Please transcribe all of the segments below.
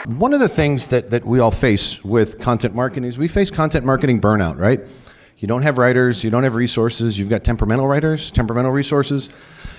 One of the things that we all face with content marketing is we face content marketing burnout, right? You don't have writers, you don't have resources, you've got temperamental writers, temperamental resources.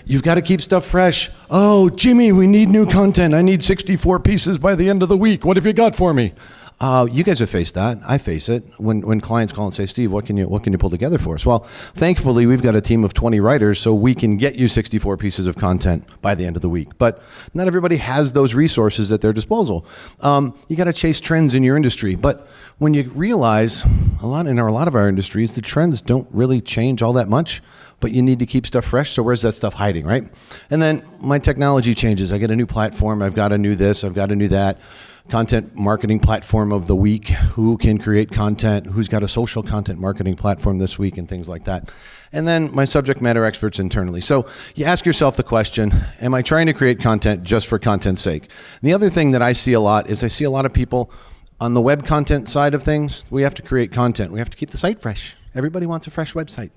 You've got to keep stuff fresh. Oh, Jimmy, we need new content. I need 64 pieces by the end of the week. What have you got for me? You guys have faced that. I face it when clients call and say, Steve, what can you pull together for us? Well, thankfully, we've got a team of 20 writers, so we can get you 64 pieces of content by the end of the week. But not everybody has those resources at their disposal. You got to chase trends in your industry. But when you realize a lot of our industries, the trends don't really change all that much, but you need to keep stuff fresh. So where's that stuff hiding, right? And then my technology changes. I get a new platform. I've got a new this. I've got a new that. Content marketing platform of the week, who can create content, who's got a social content marketing platform this week, and things like that. And then my subject matter experts internally. So you ask yourself the question, am I trying to create content just for content's sake? And the other thing that I see a lot is I see a lot of people on the web content side of things. We have to create content. We have to keep the site fresh. Everybody wants a fresh website.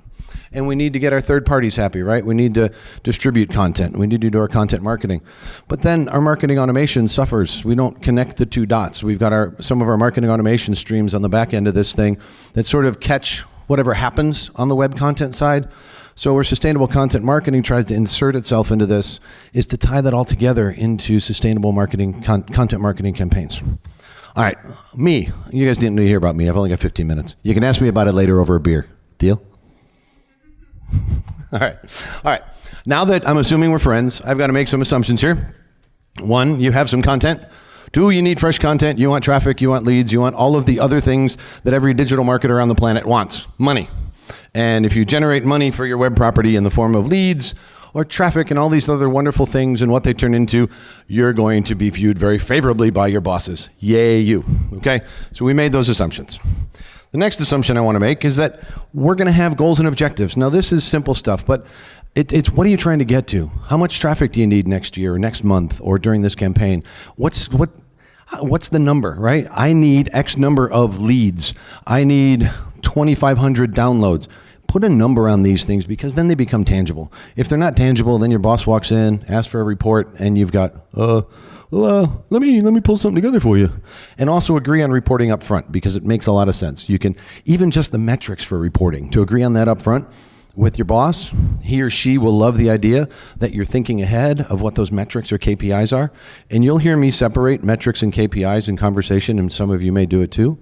And we need to get our third parties happy, right? We need to distribute content. We need to do our content marketing. But then our marketing automation suffers. We don't connect the two dots. We've got some of our marketing automation streams on the back end of this thing that sort of catch whatever happens on the web content side. So where sustainable content marketing tries to insert itself into this is to tie that all together into sustainable marketing, content marketing campaigns. All right, me. You guys didn't need to hear about me. I've only got 15 minutes. You can ask me about it later over a beer. Deal? All right. Now that I'm assuming we're friends, I've got to make some assumptions here. One, you have some content. Two, you need fresh content. You want traffic, you want leads, you want all of the other things that every digital marketer on the planet wants. Money. And if you generate money for your web property in the form of leads or traffic and all these other wonderful things and what they turn into, you're going to be viewed very favorably by your bosses. Yay, you. Okay? So we made those assumptions. The next assumption I want to make is that we're going to have goals and objectives. Now, this is simple stuff, but it's what are you trying to get to? How much traffic do you need next year or next month or during this campaign? What's the number, right? I need X number of leads. I need 2,500 downloads. Put a number on these things because then they become tangible. If they're not tangible, then your boss walks in, asks for a report, and you've got, let me pull something together for you. And also agree on reporting up front because it makes a lot of sense. You can, even just the metrics for reporting, to agree on that up front with your boss, he or she will love the idea that you're thinking ahead of what those metrics or KPIs are. And you'll hear me separate metrics and KPIs in conversation, and some of you may do it too.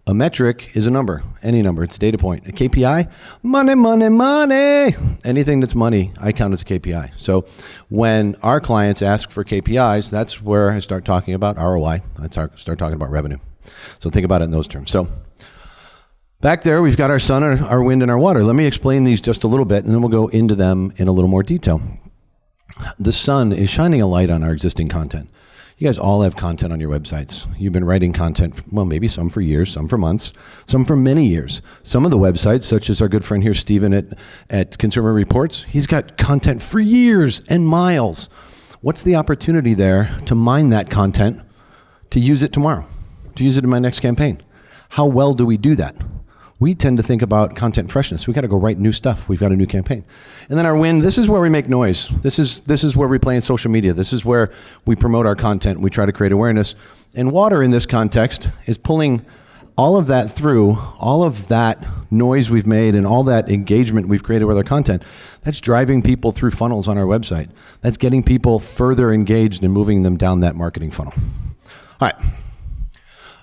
A metric is a number, any number, it's a data point. A KPI, money, money, money. Anything that's money, I count as a KPI. So when our clients ask for KPIs, that's where I start talking about ROI. I start talking about revenue. So think about it in those terms. So back there, we've got our sun, our wind, and our water. Let me explain these just a little bit, and then we'll go into them in a little more detail. The sun is shining a light on our existing content. You guys all have content on your websites. You've been writing content, well, maybe some for years, some for months, some for many years. Some of the websites, such as our good friend here, Steven at Consumer Reports, he's got content for years and miles. What's the opportunity there to mine that content, to use it tomorrow, to use it in my next campaign? How well do we do that? We tend to think about content freshness. We got to go write new stuff. We've got a new campaign. And then our wind, this is where we make noise. This is where we play in social media. This is where we promote our content. We try to create awareness. And water in this context is pulling all of that through, all of that noise we've made and all that engagement we've created with our content. That's driving people through funnels on our website. That's getting people further engaged and moving them down that marketing funnel. All right.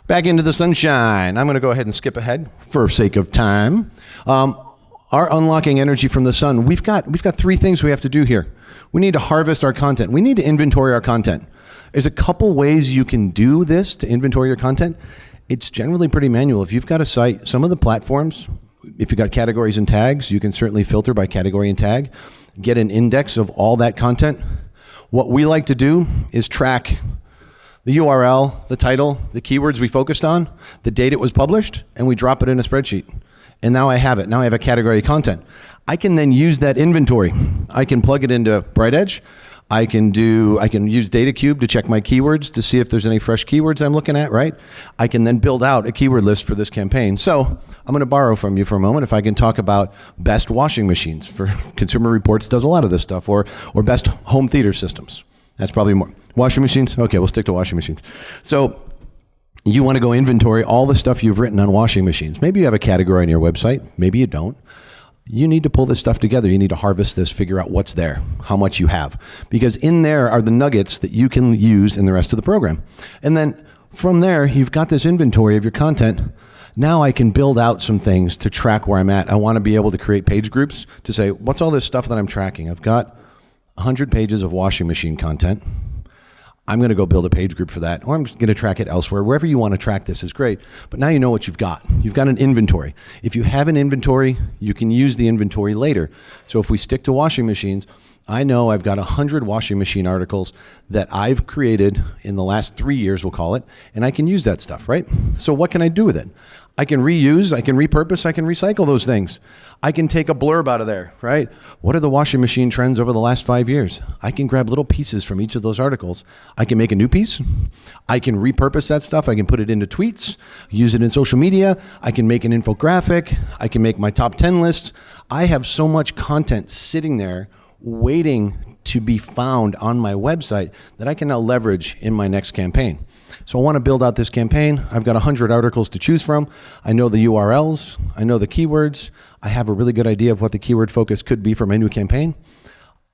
Back into the sunshine. I'm going to go ahead and skip ahead for sake of time. Our unlocking energy from the sun. We've got three things we have to do here. We need to harvest our content. We need to inventory our content. There's a couple ways you can do this to inventory your content. It's generally pretty manual. If you've got a site, some of the platforms, if you've got categories and tags, you can certainly filter by category and tag, get an index of all that content. What we like to do is track the URL, the title, the keywords we focused on, the date it was published, and we drop it in a spreadsheet. And now I have it. Now I have a category of content. I can then use that inventory. I can plug it into BrightEdge. I can use DataCube to check my keywords to see if there's any fresh keywords I'm looking at, right? I can then build out a keyword list for this campaign. So I'm going to borrow from you for a moment if I can talk about best washing machines. For Consumer Reports does a lot of this stuff, or best home theater systems. That's probably more. Washing machines? Okay, we'll stick to washing machines. So you want to go inventory all the stuff you've written on washing machines. Maybe you have a category on your website. Maybe you don't. You need to pull this stuff together. You need to harvest this, figure out what's there, how much you have. Because in there are the nuggets that you can use in the rest of the program. And then from there, you've got this inventory of your content. Now I can build out some things to track where I'm at. I want to be able to create page groups to say, what's all this stuff that I'm tracking? I've got 100 pages of washing machine content. I'm going to go build a page group for that, or I'm just going to track it elsewhere. Wherever you want to track this is great, but now you know what you've got. You've got an inventory. If you have an inventory, you can use the inventory later. So if we stick to washing machines, I know I've got 100 washing machine articles that I've created in the last 3 years, we'll call it, and I can use that stuff, right? So what can I do with it? I can reuse, I can repurpose, I can recycle those things. I can take a blurb out of there, right? What are the washing machine trends over the last 5 years? I can grab little pieces from each of those articles. I can make a new piece. I can repurpose that stuff. I can put it into tweets, use it in social media. I can make an infographic. I can make my top 10 lists. I have so much content sitting there waiting to be found on my website that I can now leverage in my next campaign. So I want to build out this campaign. I've got 100 articles to choose from. I know the URLs. I know the keywords. I have a really good idea of what the keyword focus could be for my new campaign.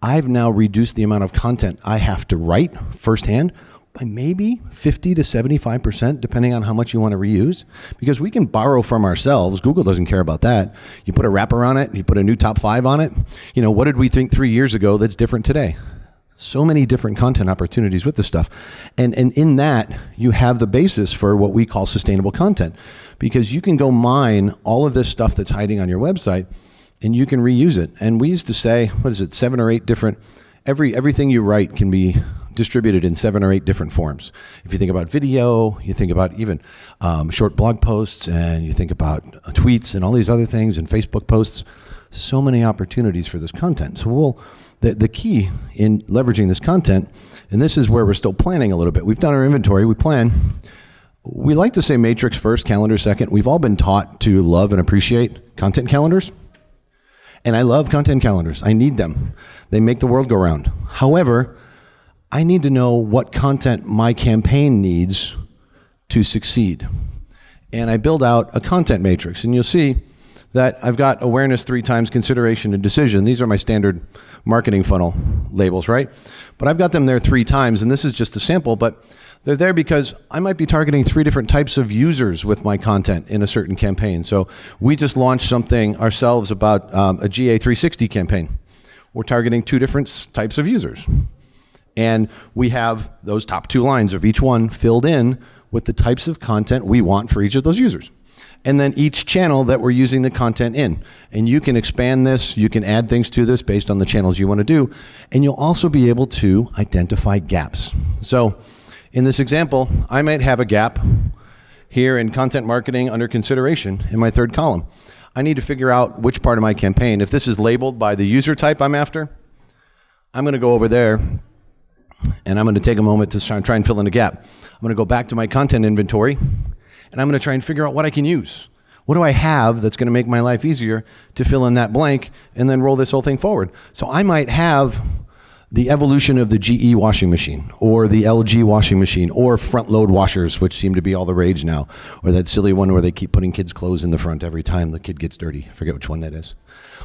I've now reduced the amount of content I have to write firsthand by maybe 50 to 75%, depending on how much you want to reuse, because we can borrow from ourselves. Google doesn't care about that. You put a wrapper on it, you put a new top 5 on it. You know, what did we think 3 years ago that's different today? So many different content opportunities with this stuff. And in that, you have the basis for what we call sustainable content, because you can go mine all of this stuff that's hiding on your website and you can reuse it. And we used to say, what is it, 7 or 8 different, everything you write can be distributed in 7 or 8 different forms. If you think about video, you think about even short blog posts, and you think about tweets and all these other things, and Facebook posts, so many opportunities for this content. So the key in leveraging this content, and this is where we're still planning a little bit. We've done our inventory, we plan. We like to say matrix first, calendar second. We've all been taught to love and appreciate content calendars. And I love content calendars. I need them. They make the world go round. However, I need to know what content my campaign needs to succeed. And I build out a content matrix, and you'll see that I've got awareness 3 times, consideration and decision. These are my standard marketing funnel labels, right? But I've got them there 3 times, and this is just a sample, but they're there because I might be targeting 3 different types of users with my content in a certain campaign. So we just launched something ourselves about a GA360 campaign. We're targeting 2 different types of users. And we have those top 2 lines of each one filled in with the types of content we want for each of those users. And then each channel that we're using the content in. And you can expand this, you can add things to this based on the channels you want to do, and you'll also be able to identify gaps. So in this example, I might have a gap here in content marketing under consideration in my 3rd column. I need to figure out which part of my campaign, if this is labeled by the user type I'm after, I'm going to go over there and I'm going to take a moment to try and fill in a gap. I'm going to go back to my content inventory, and I'm going to try and figure out what I can use. What do I have that's going to make my life easier to fill in that blank and then roll this whole thing forward? So I might have the evolution of the GE washing machine, or the LG washing machine, or front load washers, which seem to be all the rage now, or that silly one where they keep putting kids' clothes in the front every time the kid gets dirty. I forget which one that is.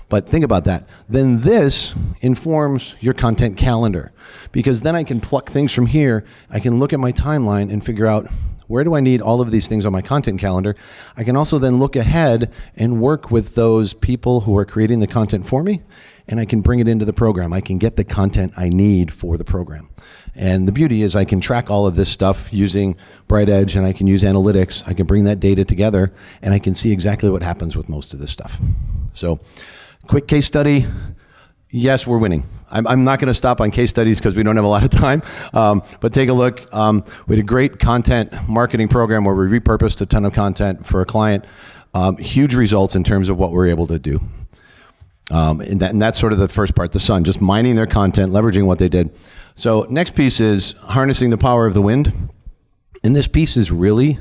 But think about that. Then this informs your content calendar, because then I can pluck things from here. I can look at my timeline and figure out, where do I need all of these things on my content calendar? I can also then look ahead and work with those people who are creating the content for me, and I can bring it into the program. I can get the content I need for the program. And the beauty is I can track all of this stuff using BrightEdge, and I can use analytics. I can bring that data together, and I can see exactly what happens with most of this stuff. So, quick case study. Yes, we're winning. I'm not going to stop on case studies because we don't have a lot of time, but take a look. We had a great content marketing program where we repurposed a ton of content for a client. Huge results in terms of what we're able to do. And that's sort of the first part, the sun, just mining their content, leveraging what they did. So next piece is harnessing the power of the wind. And this piece is really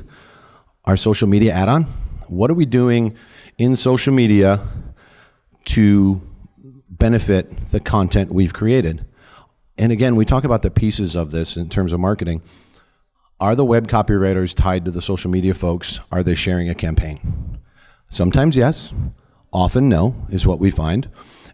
our social media add-on. What are we doing in social media to benefit the content we've created? And again, we talk about the pieces of this in terms of marketing. Are the web copywriters tied to the social media folks? Are they sharing a campaign? Sometimes yes, often no, is what we find.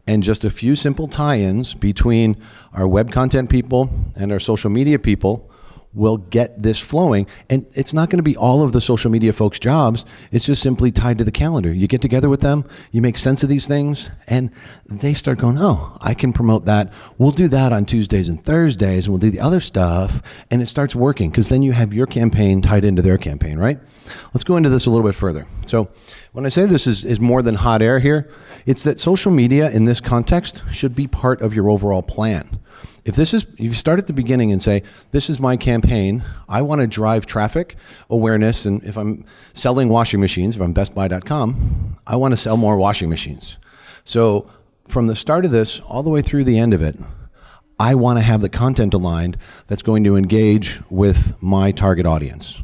And just a few simple tie-ins between our web content people and our social media people will get this flowing. And it's not going to be all of the social media folks' jobs. It's just simply tied to the calendar. You get together with them, you make sense of these things, and they start going, oh, I can promote that. We'll do that on Tuesdays and Thursdays, and we'll do the other stuff. And it starts working because then you have your campaign tied into their campaign, right? Let's go into this a little bit further. So when I say this is more than hot air here, it's that social media in this context should be part of your overall plan. If you start at the beginning and say, this is my campaign, I want to drive traffic, awareness, and if I'm selling washing machines, if I'm bestbuy.com, I want to sell more washing machines. So from the start of this all the way through the end of it, I want to have the content aligned that's going to engage with my target audience.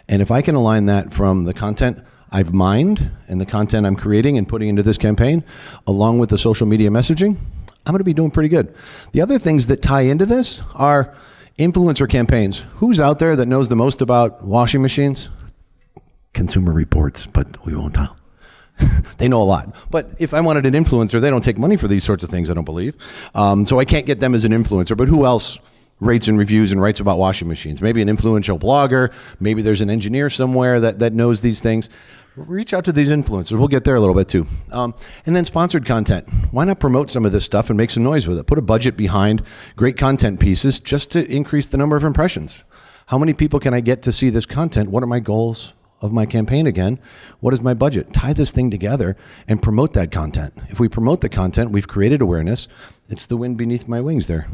And if I can align that from the content I've mined and the content I'm creating and putting into this campaign, along with the social media messaging, I'm going to be doing pretty good. The other things that tie into this are influencer campaigns. Who's out there that knows the most about washing machines? Consumer Reports, but we won't tell. They know a lot. But if I wanted an influencer, they don't take money for these sorts of things, I don't believe. So I can't get them as an influencer. But who else rates and reviews and writes about washing machines? Maybe an influential blogger. Maybe there's an engineer somewhere that knows these things. Reach out to these influencers. We'll get there a little bit too. And then sponsored content. Why not promote some of this stuff and make some noise with it? Put a budget behind great content pieces just to increase the number of impressions. How many people can I get to see this content? What are my goals of my campaign again? What is my budget? Tie this thing together and promote that content. If we promote the content, we've created awareness. It's the wind beneath my wings there.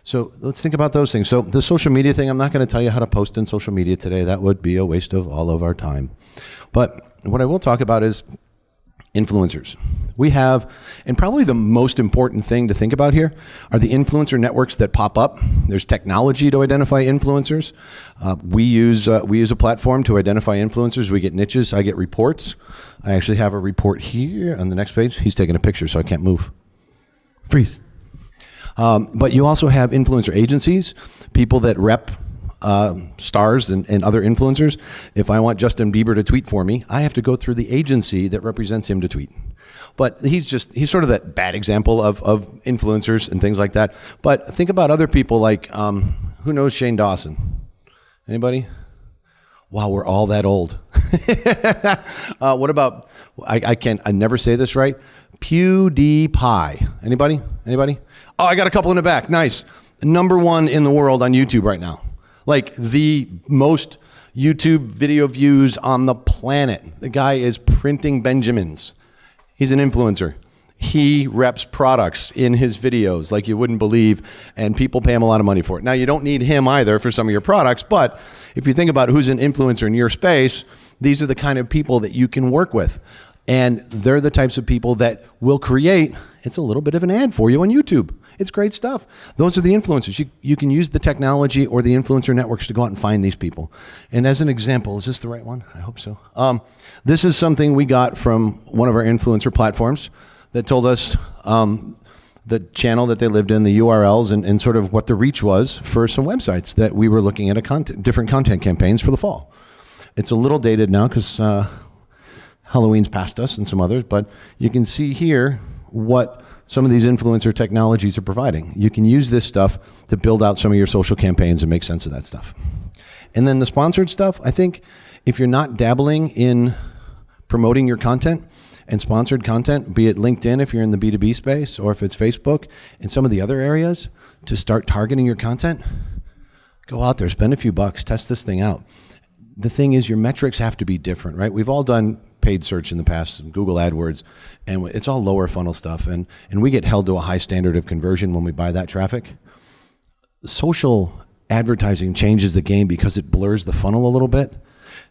So let's think about those things. So the social media thing, I'm not going to tell you how to post in social media today. That would be a waste of all of our time. But what I will talk about is influencers. We have, and probably the most important thing to think about here are the influencer networks that pop up. There's technology to identify influencers. We use a platform to identify influencers. We get niches. I get reports. I actually have a report here on the next page. He's taking a picture, so I can't move. Freeze. But you also have influencer agencies, people that rep stars and other influencers. If I want Justin Bieber to tweet for me, I have to go through the agency that represents him to tweet. But he's sort of that bad example of influencers and things like that. But think about other people like, who knows Shane Dawson? Anybody? Wow, we're all that old. What about, I never say this right, PewDiePie. Anybody? Oh, I got a couple in the back. Nice. #1 in the world on YouTube right now. Like the most YouTube video views on the planet. The guy is printing Benjamins. He's an influencer. He reps products in his videos like you wouldn't believe, and people pay him a lot of money for it. Now, you don't need him either for some of your products, but if you think about who's an influencer in your space, these are the kind of people that you can work with. And they're the types of people that will create, it's a little bit of an ad for you on YouTube. It's great stuff. Those are the influencers. You can use the technology or the influencer networks to go out and find these people. And as an example, is this the right one? I hope so. This is something we got from one of our influencer platforms that told us the channel that they lived in, the URLs, and sort of what the reach was for some websites that we were looking at different content campaigns for the fall. It's a little dated now because Halloween's past us and some others, but you can see here what some of these influencer technologies are providing. You can use this stuff to build out some of your social campaigns and make sense of that stuff. And then the sponsored stuff, I think if you're not dabbling in promoting your content and sponsored content, be it LinkedIn if you're in the B2B space, or if it's Facebook and some of the other areas, to start targeting your content, go out there, spend a few bucks, test this thing out. The thing is, your metrics have to be different, right? We've all done paid search in the past, Google AdWords, and it's all lower funnel stuff. And we get held to a high standard of conversion when we buy that traffic. Social advertising changes the game because it blurs the funnel a little bit.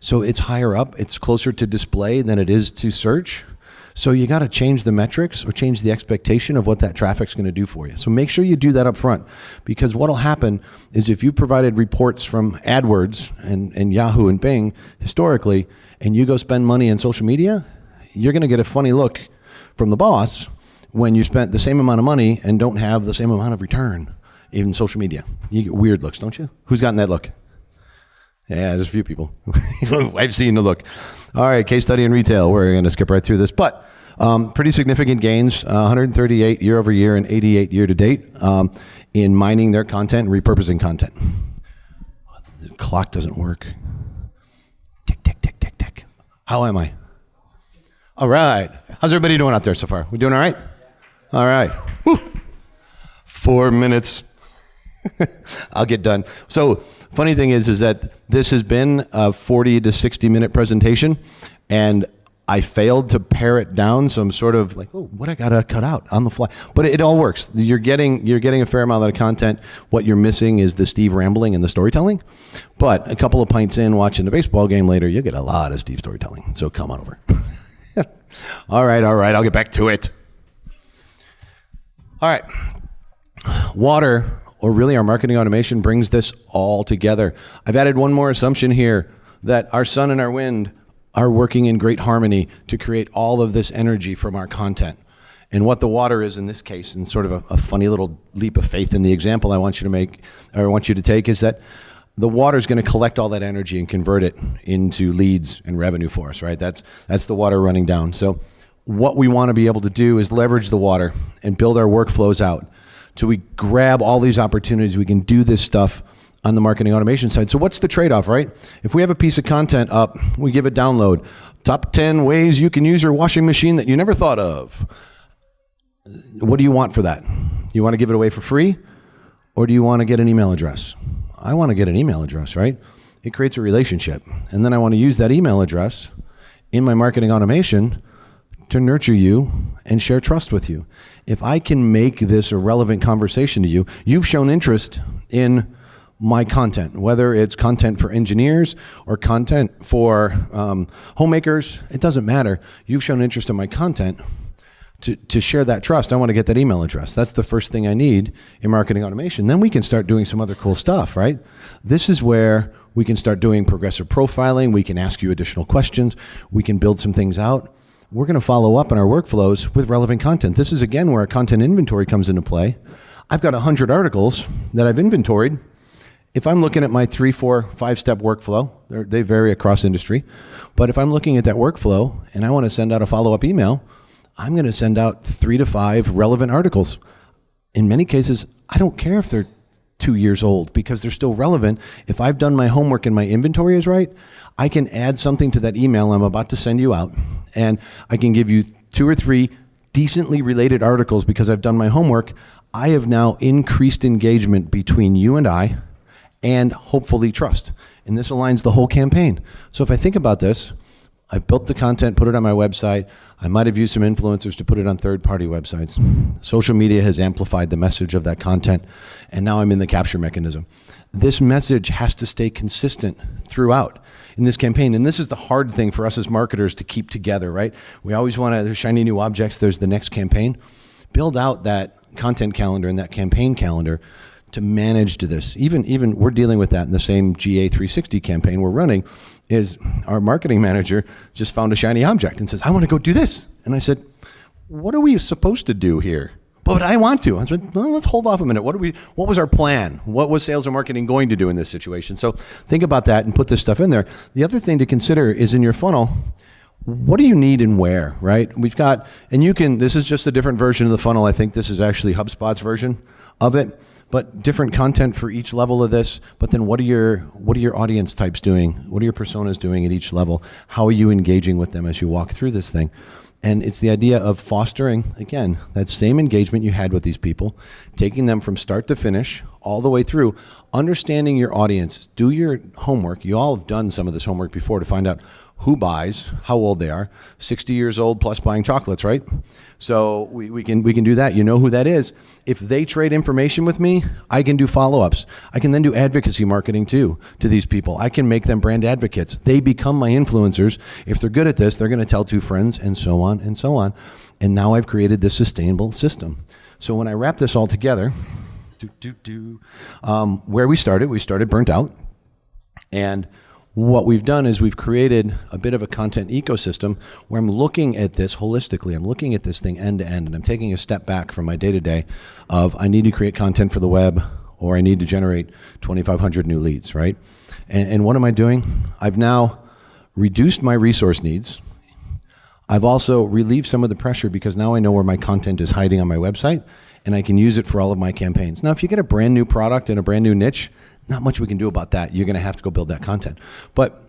So it's higher up, it's closer to display than it is to search. So you got to change the metrics or change the expectation of what that traffic's going to do for you. So make sure you do that up front, because what'll happen is if you provided reports from AdWords and Yahoo and Bing historically, and you go spend money in social media, you're going to get a funny look from the boss when you spent the same amount of money and don't have the same amount of return. in social media. You get weird looks, don't you? Who's gotten that look? Yeah, there's a few people. I've seen the look. All right, case study in retail. We're going to skip right through this, but pretty significant gains, 138 year over year and 88 year to date in mining their content and repurposing content. The clock doesn't work. Tick, tick, tick, tick, tick. How am I? All right. How's everybody doing out there so far? We doing all right? All right. Woo. 4 minutes. I'll get done. So funny thing is that this has been a 40 to 60 minute presentation, and I failed to pare it down. So I'm sort of like, oh, what I gotta cut out on the fly. But it all works. You're getting a fair amount of content. What you're missing is the Steve rambling and the storytelling. But a couple of pints in, watching the baseball game later, you'll get a lot of Steve storytelling. So come on over. All right. I'll get back to it. All right. Water, or really our marketing automation, brings this all together. I've added one more assumption here, that our sun and our wind are working in great harmony to create all of this energy from our content. And what the water is in this case, and sort of a funny little leap of faith in the example I want you to make, or I want you to take, is that the water is going to collect all that energy and convert it into leads and revenue for us, right? That's the water running down. So what we want to be able to do is leverage the water and build our workflows out. So we grab all these opportunities. We can do this stuff on the marketing automation side. So what's the trade-off, right? If we have a piece of content up, we give it download. Top 10 ways you can use your washing machine that you never thought of. What do you want for that? You want to give it away for free? Or do you want to get an email address? I want to get an email address, right? It creates a relationship. And then I want to use that email address in my marketing automation to nurture you and share trust with you. If I can make this a relevant conversation to you, you've shown interest in my content, whether it's content for engineers or content for homemakers, it doesn't matter. You've shown interest in my content. To share that trust, I want to get that email address. That's the first thing I need in marketing automation. Then we can start doing some other cool stuff, right? This is where we can start doing progressive profiling. We can ask you additional questions. We can build some things out. We're going to follow up on our workflows with relevant content. This is, again, where our content inventory comes into play. I've got 100 articles that I've inventoried. If I'm looking at my 3, 4, 5-step workflow, they vary across industry, but if I'm looking at that workflow and I want to send out a follow-up email, I'm going to send out 3 to 5 relevant articles. In many cases, I don't care if they're 2 years old because they're still relevant. If I've done my homework and my inventory is right, I can add something to that email I'm about to send you out, and I can give you 2 or 3 decently related articles because I've done my homework. I have now increased engagement between you and I, and hopefully trust. And this aligns the whole campaign. So if I think about this, I've built the content, put it on my website. I might have used some influencers to put it on third-party websites. Social media has amplified the message of that content, and now I'm in the capture mechanism. This message has to stay consistent throughout in this campaign, and this is the hard thing for us as marketers to keep together, right? We always want to, there's shiny new objects, there's the next campaign. Build out that content calendar and that campaign calendar to manage to this. Even we're dealing with that in the same GA360 campaign we're running. Is our marketing manager just found a shiny object and says, I want to go do this. And I said, what are we supposed to do here? But I want to. I said, well, let's hold off a minute. What was our plan? What was sales and marketing going to do in this situation? So think about that and put this stuff in there. The other thing to consider is in your funnel, what do you need and where, right? We've got, and you can, this is just a different version of the funnel. I think this is actually HubSpot's version of it, but different content for each level of this. But then what are your audience types doing? What are your personas doing at each level? How are you engaging with them as you walk through this thing? And it's the idea of fostering, again, that same engagement you had with these people, taking them from start to finish, all the way through, understanding your audience. Do your homework. You all have done some of this homework before to find out who buys, how old they are, 60 years old plus buying chocolates, right? So we can do that. You know who that is. If they trade information with me, I can do follow-ups. I can then do advocacy marketing too to these people. I can make them brand advocates. They become my influencers. If they're good at this, they're going to tell 2 friends and so on and so on. And now I've created this sustainable system. So when I wrap this all together, where we started burnt out. And what we've done is we've created a bit of a content ecosystem where I'm looking at this holistically. I'm looking at this thing end to end, and I'm taking a step back from my day-to-day of I need to create content for the web. or I need to generate 2,500 new leads, right? And what am I doing? I've now reduced my resource needs. I've also relieved some of the pressure because now I know where my content is hiding on my website, and I can use it for all of my campaigns. Now, if you get a brand new product and a brand new niche, not much we can do about that. You're gonna have to go build that content. But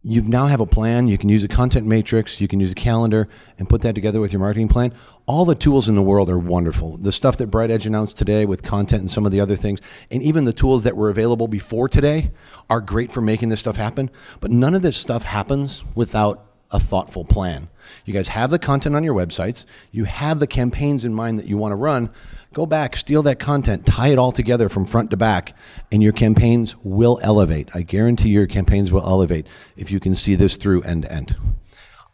you now have a plan. You can use a content matrix, you can use a calendar and put that together with your marketing plan. All the tools in the world are wonderful. The stuff that BrightEdge announced today with content and some of the other things, and even the tools that were available before today are great for making this stuff happen. But none of this stuff happens without a thoughtful plan. You guys have the content on your websites. You have the campaigns in mind that you want to run. Go back, steal that content, tie it all together from front to back, and your campaigns will elevate. I guarantee your campaigns will elevate if you can see this through end to end.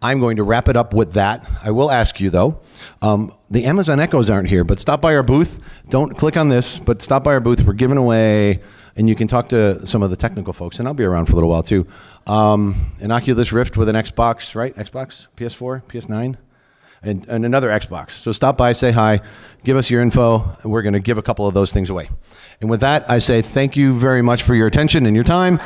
I'm going to wrap it up with that. I will ask you though, the Amazon Echoes aren't here, but stop by our booth. Don't click on this, but stop by our booth. We're giving away, and you can talk to some of the technical folks, and I'll be around for a little while too. An Oculus Rift with an Xbox, right? Xbox, PS4, PS9, and another Xbox. So stop by, say hi, give us your info, and we're gonna give a couple of those things away. And with that, I say thank you very much for your attention and your time.